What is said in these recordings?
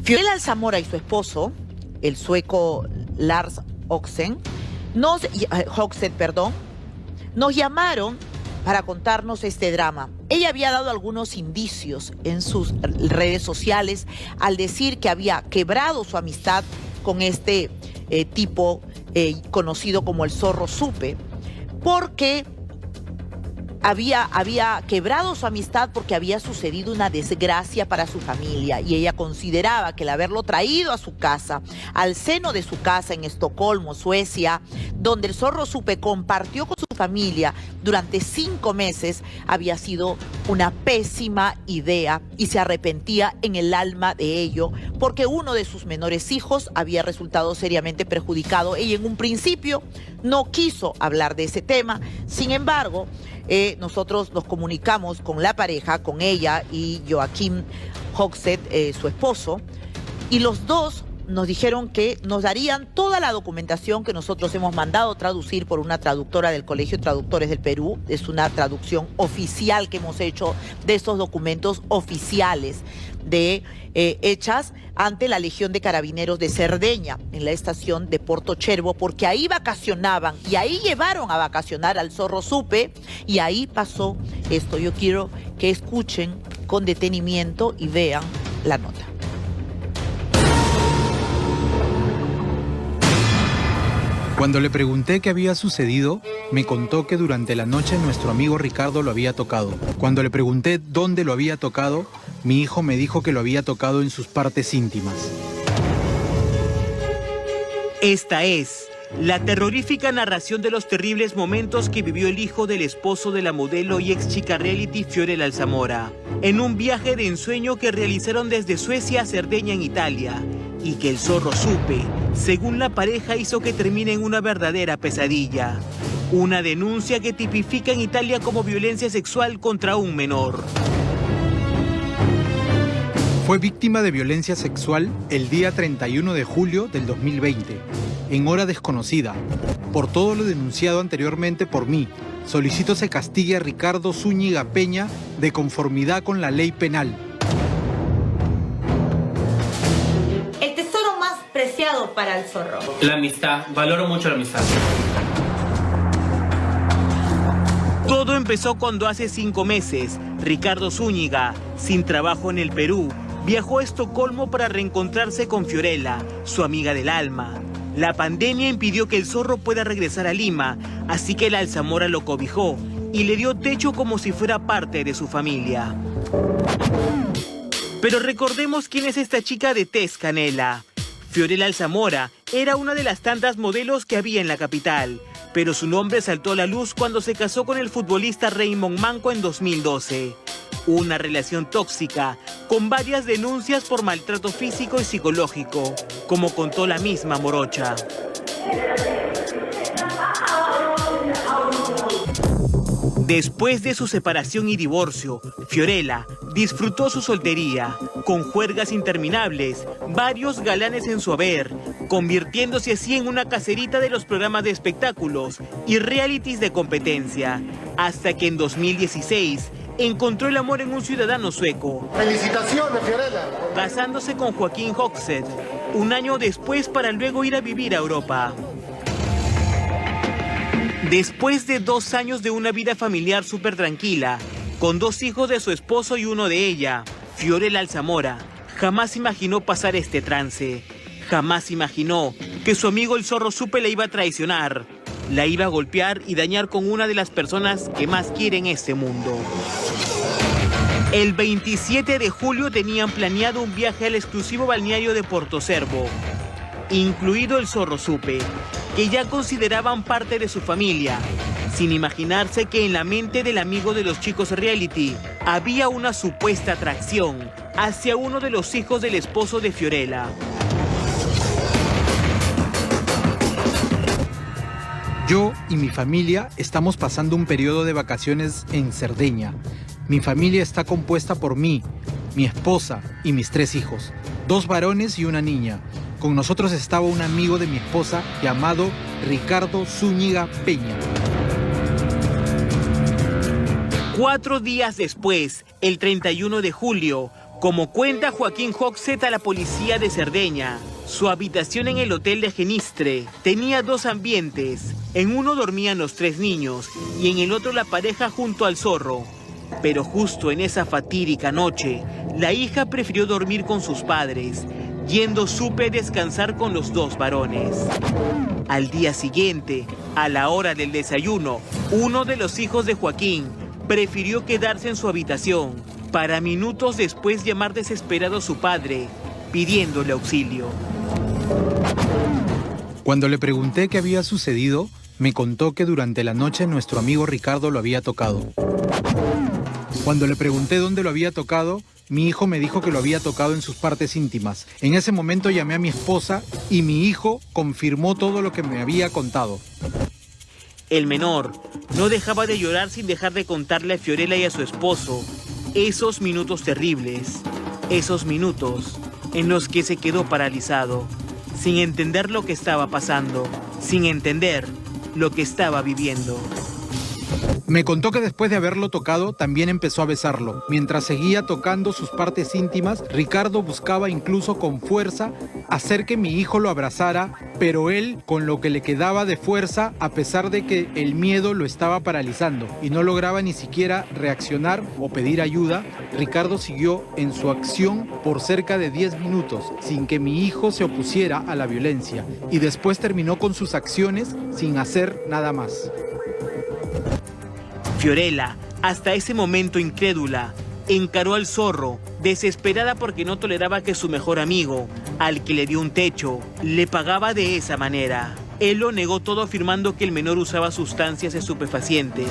Fiorella Alzamora y su esposo, el sueco Lars Oxen, nos llamaron para contarnos este drama. Ella había dado algunos indicios en sus redes sociales al decir que había quebrado su amistad con este tipo conocido como el Zorro Supe, porque había quebrado su amistad porque había sucedido una desgracia para su familia y ella consideraba que el haberlo traído a su casa, al seno de su casa en Estocolmo, Suecia, donde el Zorro Supe compartió con su familia durante 5 meses, había sido una pésima idea y se arrepentía en el alma de ello porque uno de sus menores hijos había resultado seriamente perjudicado. Ella en un principio no quiso hablar de ese tema, sin embargo, nosotros nos comunicamos con la pareja, con ella y Joaquín Hoxet, su esposo, y los dos nos dijeron que nos darían toda la documentación que nosotros hemos mandado traducir por una traductora del Colegio de Traductores del Perú. Es una traducción oficial que hemos hecho de estos documentos oficiales hechas ante la Legión de Carabineros de Cerdeña, en la estación de Porto Cherbo, porque ahí vacacionaban y ahí llevaron a vacacionar al Zorro Supe y ahí pasó esto. Yo quiero que escuchen con detenimiento y vean la nota. Cuando le pregunté qué había sucedido, me contó que durante la noche nuestro amigo Ricardo lo había tocado. Cuando le pregunté dónde lo había tocado, mi hijo me dijo que lo había tocado en sus partes íntimas. Esta es la terrorífica narración de los terribles momentos que vivió el hijo del esposo de la modelo y ex chica reality Fiorella Alzamora, en un viaje de ensueño que realizaron desde Suecia a Cerdeña en Italia, y que el Zorro Supe, según la pareja, hizo que termine en una verdadera pesadilla. Una denuncia que tipifica en Italia como violencia sexual contra un menor. Fue víctima de violencia sexual el día 31 de julio del 2020, en hora desconocida. Por todo lo denunciado anteriormente por mí, solicito se castigue a Ricardo Zúñiga Peña de conformidad con la ley penal. El tesoro más preciado para el zorro. La amistad, valoro mucho la amistad. Todo empezó cuando hace 5 meses, Ricardo Zúñiga, sin trabajo en el Perú, viajó a Estocolmo para reencontrarse con Fiorella, su amiga del alma. La pandemia impidió que el zorro pueda regresar a Lima, así que la Alzamora lo cobijó y le dio techo como si fuera parte de su familia. Pero recordemos quién es esta chica de tez canela. Fiorella Alzamora era una de las tantas modelos que había en la capital, pero su nombre saltó a la luz cuando se casó con el futbolista Raymond Manco en 2012. Una relación tóxica, con varias denuncias por maltrato físico y psicológico, como contó la misma morocha. Después de su separación y divorcio, Fiorella disfrutó su soltería, con juergas interminables, varios galanes en su haber, convirtiéndose así en una caserita de los programas de espectáculos y realities de competencia, hasta que en 2016 encontró el amor en un ciudadano sueco. ¡Felicitaciones, Fiorella! Casándose con Joaquín Hoxet, un año después para luego ir a vivir a Europa. Después de 2 años de una vida familiar súper tranquila, con 2 hijos de su esposo y uno de ella, Fiorella Alzamora jamás imaginó pasar este trance. Jamás imaginó que su amigo el Zorro Supe la iba a traicionar, la iba a golpear y dañar con una de las personas que más quiere en este mundo. El 27 de julio tenían planeado un viaje al exclusivo balneario de Porto Cervo, incluido el Zorro Supe, que ya consideraban parte de su familia, sin imaginarse que en la mente del amigo de los chicos reality había una supuesta atracción hacia uno de los hijos del esposo de Fiorella. Yo y mi familia estamos pasando un periodo de vacaciones en Cerdeña. Mi familia está compuesta por mí, mi esposa y mis 3 hijos, 2 varones y una niña. Con nosotros estaba un amigo de mi esposa llamado Ricardo Zúñiga Peña. 4 días después, el 31 de julio, Como cuenta Joaquín Hoxet a la policía de Cerdeña, su habitación en el hotel de Genistre tenía dos ambientes. En uno dormían los 3 niños y en el otro la pareja junto al zorro. Pero justo en esa fatídica noche, la hija prefirió dormir con sus padres, yendo Supe a descansar con los 2 varones. Al día siguiente, a la hora del desayuno, uno de los hijos de Joaquín prefirió quedarse en su habitación para minutos después llamar desesperado a su padre, pidiéndole auxilio. Cuando le pregunté qué había sucedido, me contó que durante la noche nuestro amigo Ricardo lo había tocado. Cuando le pregunté dónde lo había tocado, mi hijo me dijo que lo había tocado en sus partes íntimas. En ese momento llamé a mi esposa y mi hijo confirmó todo lo que me había contado. El menor no dejaba de llorar sin dejar de contarle a Fiorella y a su esposo esos minutos terribles, esos minutos en los que se quedó paralizado, sin entender lo que estaba pasando, sin entender lo que estaba viviendo. Me contó que después de haberlo tocado, también empezó a besarlo. Mientras seguía tocando sus partes íntimas, Ricardo buscaba incluso con fuerza hacer que mi hijo lo abrazara, pero él, con lo que le quedaba de fuerza, a pesar de que el miedo lo estaba paralizando y no lograba ni siquiera reaccionar o pedir ayuda, Ricardo siguió en su acción por cerca de 10 minutos, sin que mi hijo se opusiera a la violencia, y después terminó con sus acciones sin hacer nada más. Fiorella, hasta ese momento incrédula, encaró al zorro, desesperada porque no toleraba que su mejor amigo, al que le dio un techo, le pagaba de esa manera. Él lo negó todo afirmando que el menor usaba sustancias estupefacientes.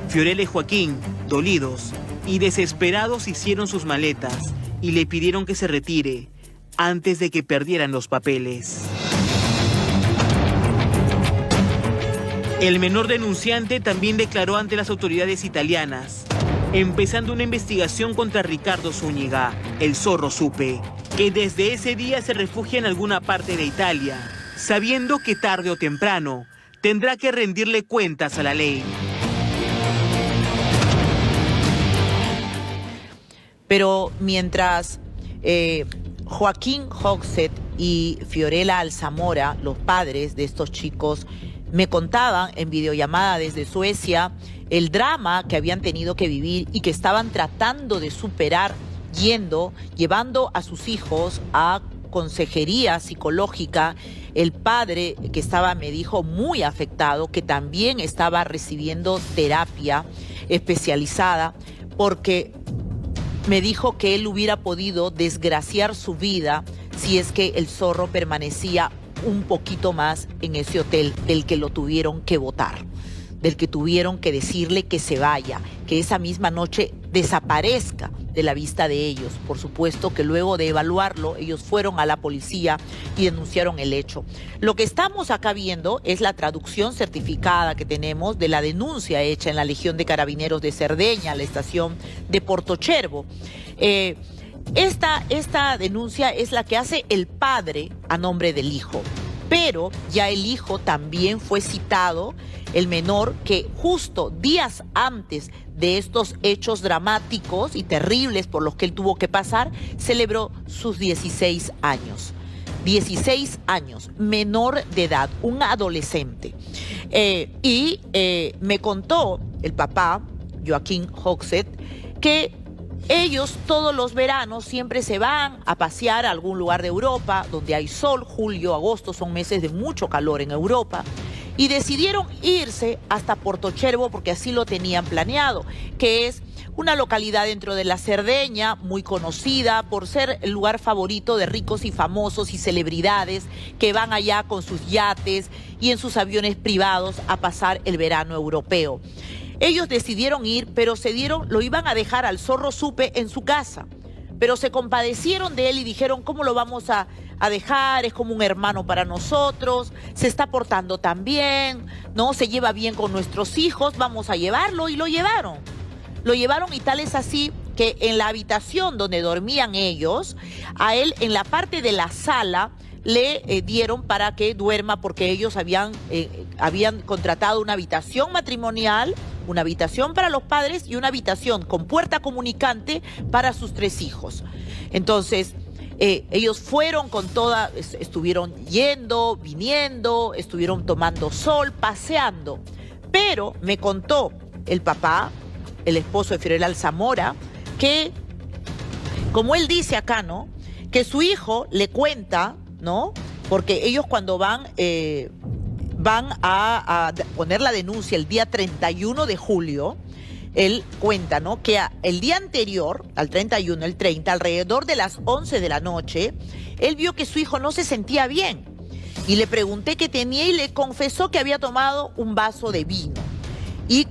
Fiorella y Joaquín, dolidos y desesperados, hicieron sus maletas y le pidieron que se retire antes de que perdieran los papeles. El menor denunciante también declaró ante las autoridades italianas, empezando una investigación contra Ricardo Zúñiga, el zorro Supe, que desde ese día se refugia en alguna parte de Italia, sabiendo que tarde o temprano tendrá que rendirle cuentas a la ley. Pero mientras Joaquín Hoxet y Fiorella Alzamora, los padres de estos chicos, me contaban en videollamada desde Suecia el drama que habían tenido que vivir y que estaban tratando de superar llevando a sus hijos a consejería psicológica. El padre que estaba, me dijo, muy afectado, que también estaba recibiendo terapia especializada, porque me dijo que él hubiera podido desgraciar su vida si es que el zorro permanecía un poquito más en ese hotel, del que lo tuvieron que botar, del que tuvieron que decirle que se vaya, que esa misma noche desaparezca de la vista de ellos. Por supuesto que luego de evaluarlo, ellos fueron a la policía y denunciaron el hecho. Lo que estamos acá viendo es la traducción certificada que tenemos de la denuncia hecha en la Legión de Carabineros de Cerdeña, la estación de Portocervo. Esta denuncia es la que hace el padre a nombre del hijo, pero ya el hijo también fue citado, el menor, que justo días antes de estos hechos dramáticos y terribles por los que él tuvo que pasar, celebró sus 16 años. 16 años, menor de edad, un adolescente. Me contó el papá, Joaquín Hoxet, que ellos todos los veranos siempre se van a pasear a algún lugar de Europa donde hay sol. Julio, agosto son meses de mucho calor en Europa, y decidieron irse hasta Portocervo porque así lo tenían planeado, que es una localidad dentro de la Cerdeña muy conocida por ser el lugar favorito de ricos y famosos y celebridades que van allá con sus yates y en sus aviones privados a pasar el verano europeo. Ellos decidieron ir, pero lo iban a dejar al zorro Supe en su casa, pero se compadecieron de él y dijeron: ¿cómo lo vamos a dejar? Es como un hermano para nosotros, se está portando tan bien, ¿no? Se lleva bien con nuestros hijos, vamos a llevarlo, y lo llevaron. Lo llevaron, y tal es así que en la habitación donde dormían ellos, a él en la parte de la sala le dieron para que duerma, porque ellos habían contratado una habitación matrimonial, una habitación para los padres y una habitación con puerta comunicante para sus 3 hijos. Entonces, ellos fueron con toda, estuvieron yendo, viniendo, estuvieron tomando sol, paseando. Pero me contó el papá, el esposo de Fiorella Alzamora, que, como él dice acá, ¿no? Que su hijo le cuenta, ¿no? Porque ellos cuando van a poner la denuncia el día 31 de julio, él cuenta, ¿no? Que el día anterior, al 31, el 30, alrededor de las 11 de la noche, él vio que su hijo no se sentía bien. Y le pregunté qué tenía y le confesó que había tomado un vaso de vino,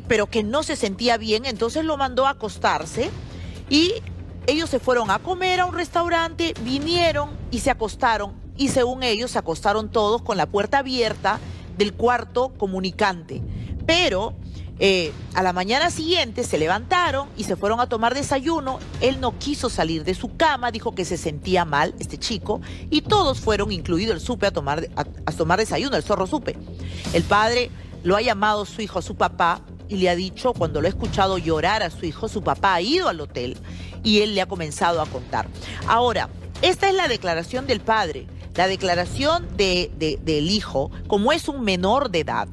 pero que no se sentía bien, entonces lo mandó a acostarse y ellos se fueron a comer a un restaurante, vinieron y se acostaron. Y según ellos, se acostaron todos con la puerta abierta del cuarto comunicante. Pero a la mañana siguiente se levantaron y se fueron a tomar desayuno. Él no quiso salir de su cama, dijo que se sentía mal, este chico, y todos fueron, incluido el Supe, a tomar desayuno, el Zorro Supe. El padre lo ha llamado su hijo a su papá y le ha dicho, cuando lo ha escuchado llorar a su hijo, su papá ha ido al hotel y él le ha comenzado a contar. Ahora, esta es la declaración del padre. La declaración del hijo, como es un menor de edad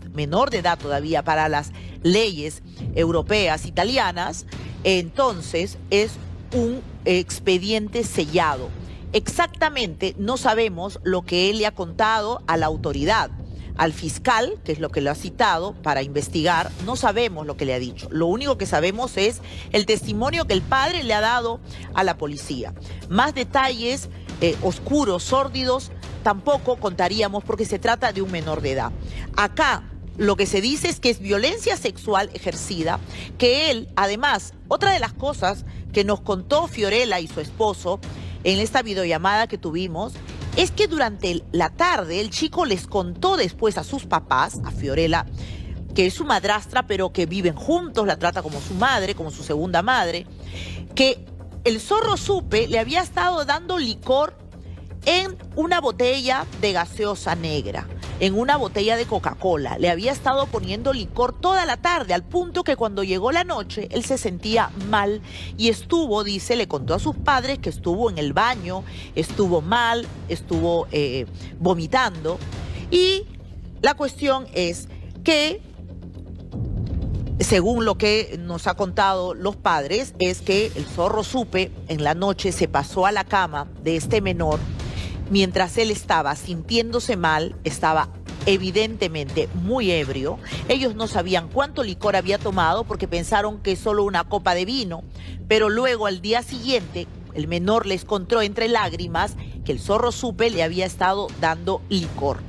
todavía para las leyes europeas, italianas, entonces es un expediente sellado. Exactamente no sabemos lo que él le ha contado a la autoridad. Al fiscal, que es lo que lo ha citado para investigar, no sabemos lo que le ha dicho. Lo único que sabemos es el testimonio que el padre le ha dado a la policía. Más detalles oscuros, sórdidos, tampoco contaríamos porque se trata de un menor de edad. Acá lo que se dice es que es violencia sexual ejercida, que él, además, otra de las cosas que nos contó Fiorella y su esposo en esta videollamada que tuvimos, es que durante la tarde el chico les contó después a sus papás, a Fiorella, que es su madrastra, pero que viven juntos, la trata como su madre, como su segunda madre, que el Zorro Supe le había estado dando licor en una botella de gaseosa negra, en una botella de Coca-Cola. Le había estado poniendo licor toda la tarde, al punto que cuando llegó la noche, él se sentía mal y estuvo, dice, le contó a sus padres que estuvo en el baño, estuvo mal, estuvo vomitando. Y la cuestión es que, según lo que nos ha contado los padres, es que el Zorro Supe en la noche se pasó a la cama de este menor mientras él estaba sintiéndose mal, estaba evidentemente muy ebrio. Ellos no sabían cuánto licor había tomado porque pensaron que solo una copa de vino, pero luego al día siguiente el menor les contó entre lágrimas que el Zorro Supe le había estado dando licor.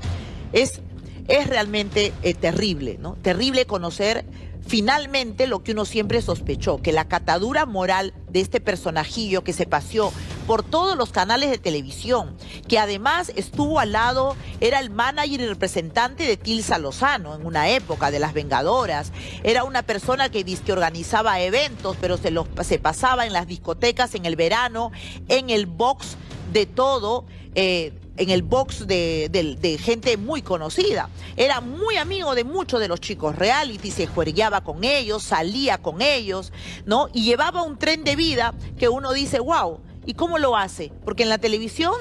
Es realmente terrible, ¿no? Terrible conocer finalmente lo que uno siempre sospechó, que la catadura moral de este personajillo que se paseó por todos los canales de televisión, que además estuvo al lado, era el manager y representante de Tilsa Lozano en una época de Las Vengadoras, era una persona que dizque organizaba eventos, pero se pasaba en las discotecas en el verano, en el box de todo, en el box de gente muy conocida. Era muy amigo de muchos de los chicos reality, se juergueaba con ellos, salía con ellos, ¿no? Y llevaba un tren de vida que uno dice, wow, ¿y cómo lo hace? Porque en la televisión,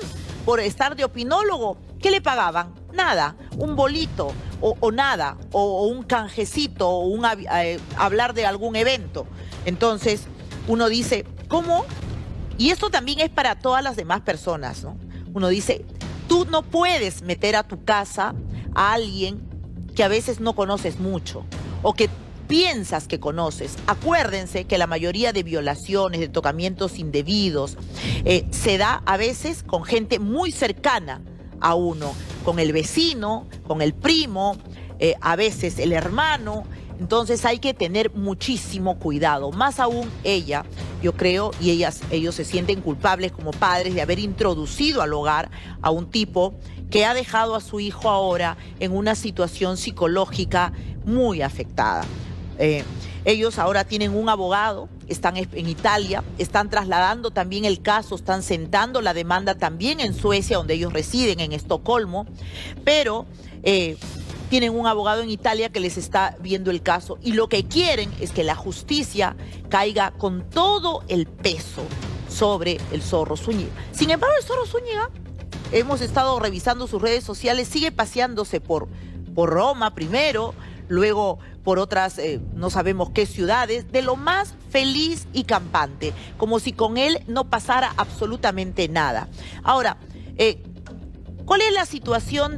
por estar de opinólogo, ¿qué le pagaban? Nada, un bolito o nada, o un canjecito, o hablar de algún evento. Entonces, uno dice, ¿cómo? Y esto también es para todas las demás personas, ¿no? Uno dice, tú no puedes meter a tu casa a alguien que a veces no conoces mucho o que piensas que conoces. Acuérdense que la mayoría de violaciones, de tocamientos indebidos, se da a veces con gente muy cercana a uno, con el vecino, con el primo, a veces el hermano. Entonces hay que tener muchísimo cuidado, más aún ella, yo creo, y ellos se sienten culpables como padres de haber introducido al hogar a un tipo que ha dejado a su hijo ahora en una situación psicológica muy afectada. Ellos ahora tienen un abogado, están en Italia, están trasladando también el caso, están sentando la demanda también en Suecia, donde ellos residen, en Estocolmo, pero tienen un abogado en Italia que les está viendo el caso y lo que quieren es que la justicia caiga con todo el peso sobre el Zorro Zúñiga. Sin embargo, el Zorro Zúñiga, hemos estado revisando sus redes sociales, sigue paseándose por Roma primero, luego por otras, no sabemos qué ciudades, de lo más feliz y campante, como si con él no pasara absolutamente nada. Ahora, ¿cuál es la situación de